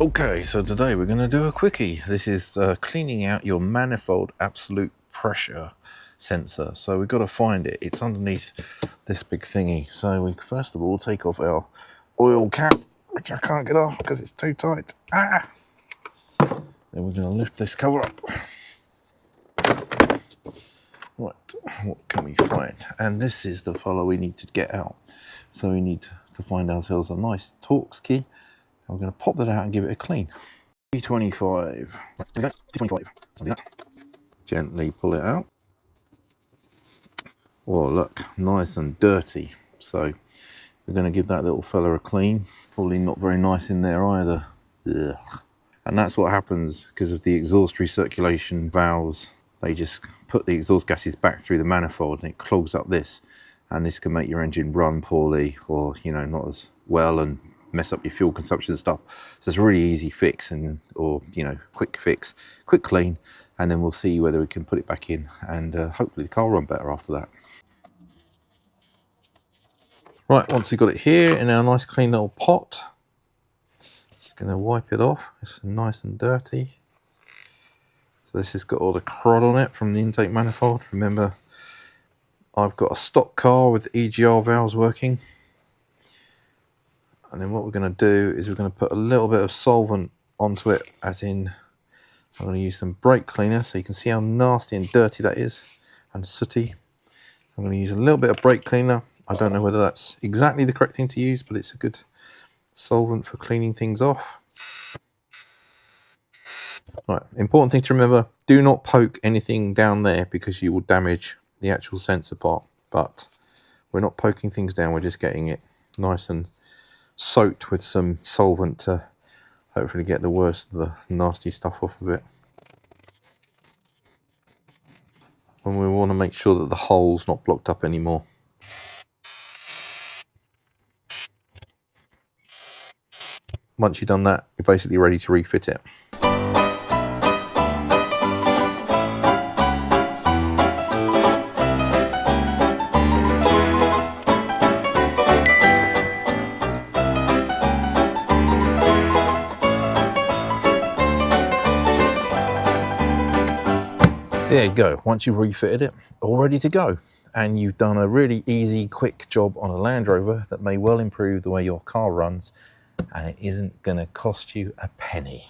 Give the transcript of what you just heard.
Okay, so today we're going to do a quickie. This is cleaning out your manifold absolute pressure sensor. So we've got to find it. It's underneath this big thingy. So we first of all take off our oil cap, which I can't get off because it's too tight. Ah! Then we're going to lift this cover up. Right, what can we find? And this is the fellow we need to get out. So we need to find ourselves a nice Torx key. And we're going to pop that out and give it a clean. T25. T25. So do that. Gently pull it out. Oh, look, nice and dirty. So we're going to give that little fella a clean. Probably not very nice in there either. Ugh. And that's what happens because of the exhaust recirculation valves. They just put the exhaust gases back through the manifold and it clogs up this. And this can make your engine run poorly or, you know, not as well and mess up your fuel consumption and stuff. So it's a really easy fix or, you know, quick fix, quick clean. And then we'll see whether we can put it back in and hopefully the car will run better after that. Right, once we've got it here in our nice clean little pot, just going to wipe it off. It's nice and dirty. So this has got all the crud on it from the intake manifold. Remember, I've got a stock car with EGR valves working. And then what we're going to do is we're going to put a little bit of solvent onto it, as in I'm going to use some brake cleaner so you can see how nasty and dirty that is and sooty. I'm going to use a little bit of brake cleaner. I don't know whether that's exactly the correct thing to use, but it's a good solvent for cleaning things off. Right, important thing to remember, do not poke anything down there because you will damage the actual sensor part. But we're not poking things down, we're just getting it nice and soaked with some solvent to hopefully get the worst of the nasty stuff off of it. And we want to make sure that the hole's not blocked up anymore. Once you've done that, you're basically ready to refit it. There you go. Once you've refitted it, all ready to go. And you've done a really easy, quick job on a Land Rover that may well improve the way your car runs, and it isn't going to cost you a penny.